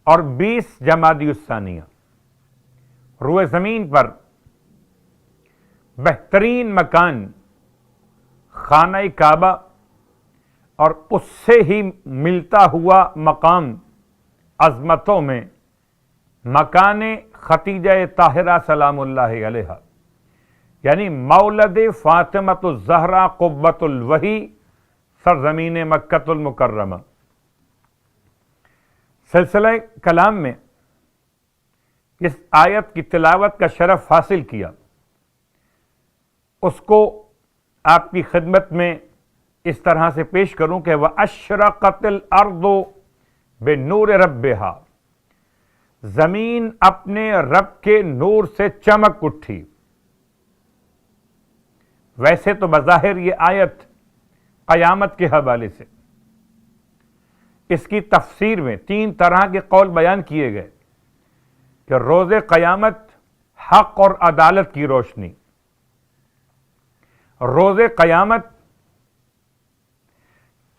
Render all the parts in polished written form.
اور 20 جمادی الثانیہ روئے زمین پر بہترین مکان خانہ کعبہ اور اس سے ہی ملتا ہوا مقام عظمتوں میں مکان ختیجہ طاہرہ سلام اللہ علیہا، یعنی مولد فاطمۃ الزہرا قوۃ الوحی، سرزمین مکۃ المکرمہ۔ سلسلہ کلام میں اس آیت کی تلاوت کا شرف حاصل کیا، اس کو آپ کی خدمت میں اس طرح سے پیش کروں کہ وَأَشْرَقَتِ الْأَرْضُ بِنُورِ رَبِّهَا، زمین اپنے رب کے نور سے چمک اٹھی۔ ویسے تو بظاہر یہ آیت قیامت کے حوالے سے، اس کی تفسیر میں 3 طرح کے قول بیان کیے گئے کہ روز قیامت حق اور عدالت کی روشنی، روز قیامت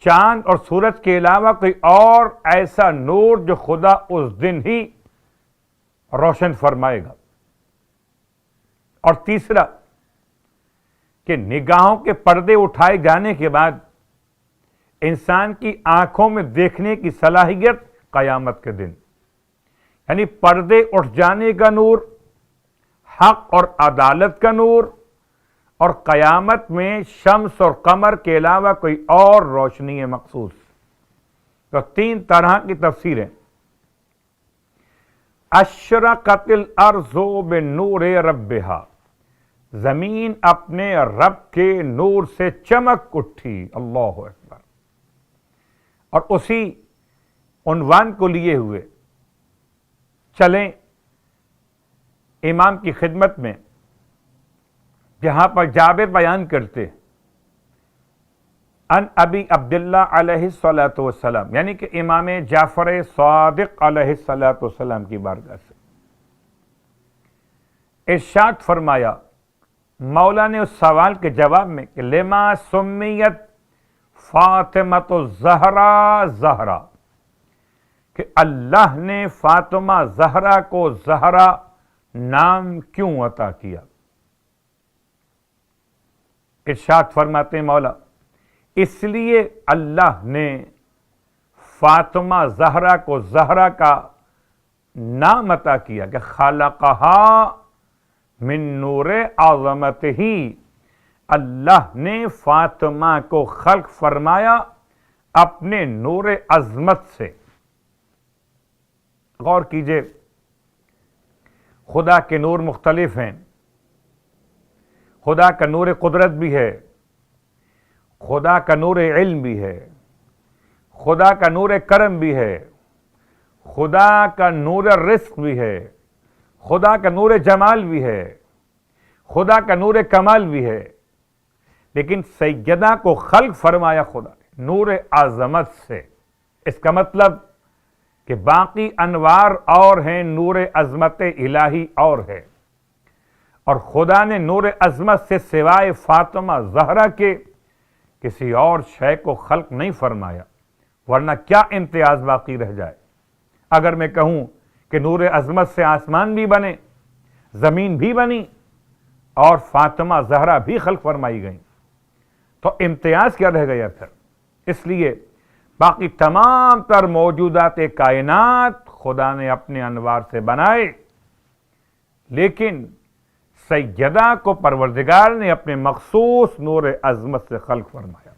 چاند اور سورج کے علاوہ کوئی اور ایسا نور جو خدا اس دن ہی روشن فرمائے گا، اور تیسرا کہ نگاہوں کے پردے اٹھائے جانے کے بعد انسان کی آنکھوں میں دیکھنے کی صلاحیت قیامت کے دن، یعنی پردے اٹھ جانے کا نور، حق اور عدالت کا نور، اور قیامت میں شمس اور قمر کے علاوہ کوئی اور روشنی ہے مخصوص۔ تو 3 طرح کی تفسیریں۔ اشرقت الارض بنور ربہا، زمین اپنے رب کے نور سے چمک اٹھی، اللہ اکبر۔ اور اسی عنوان کو لیے ہوئے چلیں امام کی خدمت میں، جہاں پر جابر بیان کرتے ان ابی عبداللہ علیہ الصلوۃ والسلام، یعنی کہ امام جعفر صادق علیہ الصلوۃ والسلام کی بارگاہ سے ارشاد فرمایا، مولا نے اس سوال کے جواب میں کہ لما سمیت فاطمۃ الزہرا زہرا، کہ اللہ نے فاطمہ زہرا کو زہرا نام کیوں عطا کیا؟ ارشاد فرماتے ہیں مولا، اس لیے اللہ نے فاطمہ زہرا کو زہرا کا نام عطا کیا کہ خلقہا من نور عظمتہ، اللہ نے فاطمہ کو خلق فرمایا اپنے نور عظمت سے۔ غور کیجئے، خدا کے نور مختلف ہیں، خدا کا نور قدرت بھی ہے، خدا کا نور علم بھی ہے، خدا کا نور کرم بھی ہے، خدا کا نور رزق بھی ہے، خدا کا نور جمال بھی ہے، خدا کا نور کمال بھی ہے، لیکن سیدہ کو خلق فرمایا خدا نے نور عظمت سے۔ اس کا مطلب کہ باقی انوار اور ہیں، نور عظمت الہی اور ہے، اور خدا نے نور عظمت سے سوائے فاطمہ زہرا کے کسی اور شے کو خلق نہیں فرمایا، ورنہ کیا امتیاز باقی رہ جائے؟ اگر میں کہوں کہ نور عظمت سے آسمان بھی بنے، زمین بھی بنی، اور فاطمہ زہرا بھی خلق فرمائی گئیں، تو امتیاز کیا رہ گیا پھر؟ اس لیے باقی تمام تر موجودات کائنات خدا نے اپنے انوار سے بنائے، لیکن سیدہ کو پروردگار نے اپنے مخصوص نور عظمت سے خلق فرمایا۔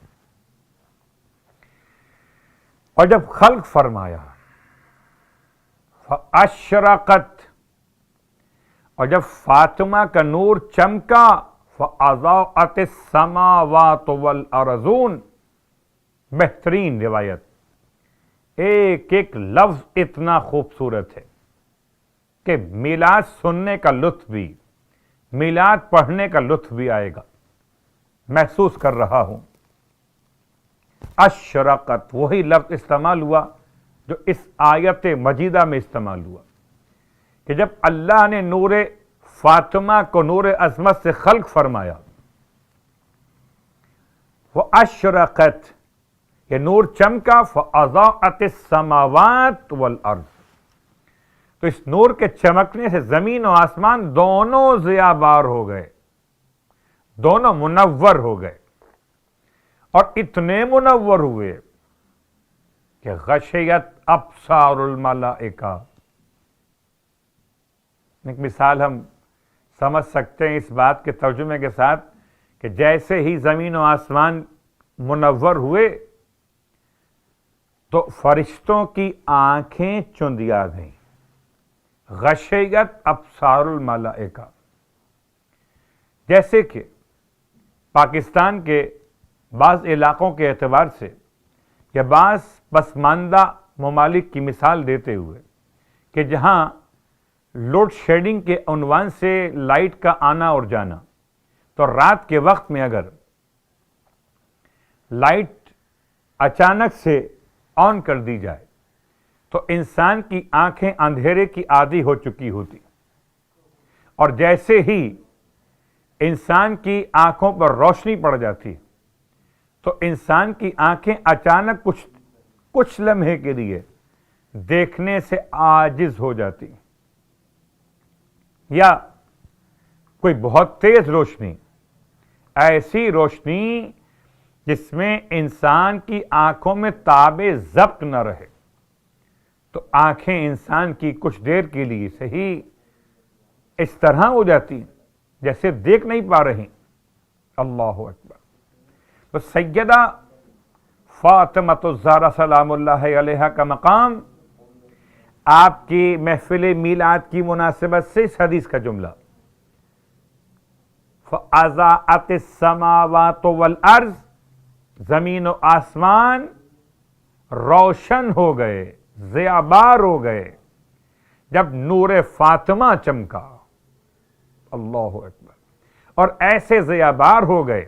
اور جب خلق فرمایا فَأَشْرَقَتْ، اور جب فاطمہ کا نور چمکا فَأَضَاءَتِ السَّمَاوَاتُ وَالْأَرْضُونَ، بہترین روایت، ایک ایک لفظ اتنا خوبصورت ہے کہ میلاد سننے کا لطف بھی، میلاد پڑھنے کا لطف بھی آئے گا۔ محسوس کر رہا ہوں اشرقت وہی لفظ استعمال ہوا جو اس آیت مجیدہ میں استعمال ہوا، کہ جب اللہ نے نور فاطمہ کو نور عظمت سے خلق فرمایا، وہ اشرقت، یہ نور چمکا، فاضاءت السماوات والارض، تو اس نور کے چمکنے سے زمین و آسمان دونوں ضیاء بار ہو گئے، دونوں منور ہو گئے، اور اتنے منور ہوئے کہ غشیت ابصار الملائکہ۔ ایک مثال ہم سمجھ سکتے ہیں اس بات کے ترجمے کے ساتھ کہ جیسے ہی زمین و آسمان منور ہوئے تو فرشتوں کی آنکھیں چندیا گئیں، غشیت ابصار الملائکہ۔ جیسے کہ پاکستان کے بعض علاقوں کے اعتبار سے یا بعض پسماندہ ممالک کی مثال دیتے ہوئے کہ جہاں لوڈ شیڈنگ کے عنوان سے لائٹ کا آنا اور جانا، تو رات کے وقت میں اگر لائٹ اچانک سے آن کر دی جائے تو انسان کی آنکھیں اندھیرے کی عادی ہو چکی ہوتی، اور جیسے ہی انسان کی آنکھوں پر روشنی پڑ جاتی تو انسان کی آنکھیں اچانک کچھ لمحے کے لیے دیکھنے سے عاجز ہو جاتی، یا کوئی بہت تیز روشنی، ایسی روشنی جس میں انسان کی آنکھوں میں تاب ضبط نہ رہے، تو آنکھیں انسان کی کچھ دیر کے لیے صحیح اس طرح ہو جاتی جیسے دیکھ نہیں پا رہی۔ اللہ اکبر۔ تو سیدہ فاطمہ الزہرا سلام اللہ علیہا کا مقام آپ کی محفل میلاد کی مناسبت سے اس حدیث کا جملہ فَأَضَاءَتِ السَّمَاوَاتُ وَالْأَرْضُ، زمین و آسمان روشن ہو گئے، ضیاء بار ہو گئے جب نور فاطمہ چمکا۔ اللہ اکبر۔ اور ایسے ضیاء بار ہو گئے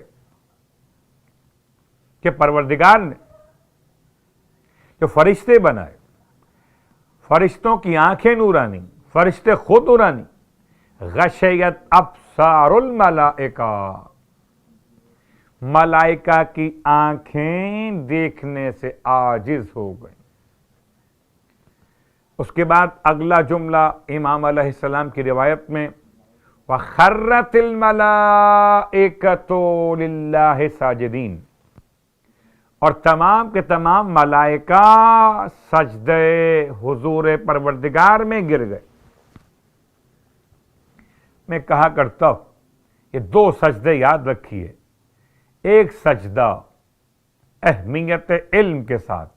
کہ پروردگار نے جو فرشتے بنائے، فرشتوں کی آنکھیں نورانی، فرشتے خود نورانی، غشیت ابصار الملائکہ، ملائکہ کی آنکھیں دیکھنے سے عاجز ہو گئیں۔ اس کے بعد اگلا جملہ امام علیہ السلام کی روایت میں وَخَرَّتِ الْمَلَائِكَةُ لِلَّهِ ساجدین، اور تمام کے تمام ملائکہ سجدے حضور پروردگار میں گر گئے۔ میں کہا کرتا ہوں یہ دو سجدے یاد رکھیے، ایک سجدہ اہمیت علم کے ساتھ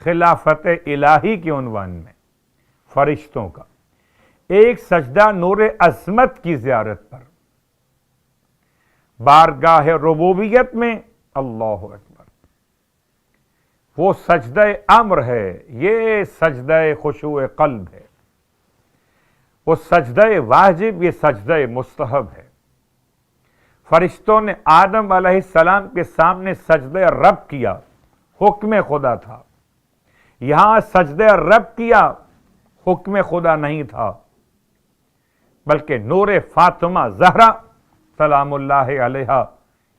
خلافت الہی کے عنوان میں فرشتوں کا، ایک سجدہ نور عظمت کی زیارت پر بارگاہ ربوبیت میں۔ اللہ اکبر۔ وہ سجدہ امر ہے، یہ سجدہ خشوع قلب ہے، وہ سجدہ واجب، یہ سجدہ مستحب ہے۔ فرشتوں نے آدم علیہ السلام کے سامنے سجدہ رب کیا، حکم خدا تھا۔ یہاں سجدہ رب کیا، حکم خدا نہیں تھا، بلکہ نور فاطمہ زہرا سلام اللہ علیہا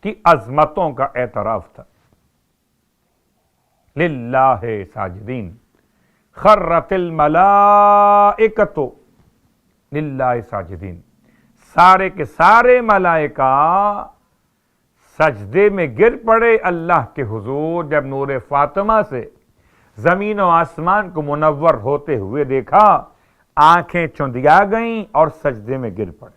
کی عظمتوں کا اعتراف تھا۔ للہ ساجدین، خرت الملائکۃ للہ ساجدین، سارے کے سارے ملائکہ سجدے میں گر پڑے اللہ کے حضور جب نور فاطمہ سے زمین و آسمان کو منور ہوتے ہوئے دیکھا، آنکھیں چندیا گئیں اور سجدے میں گر پڑے۔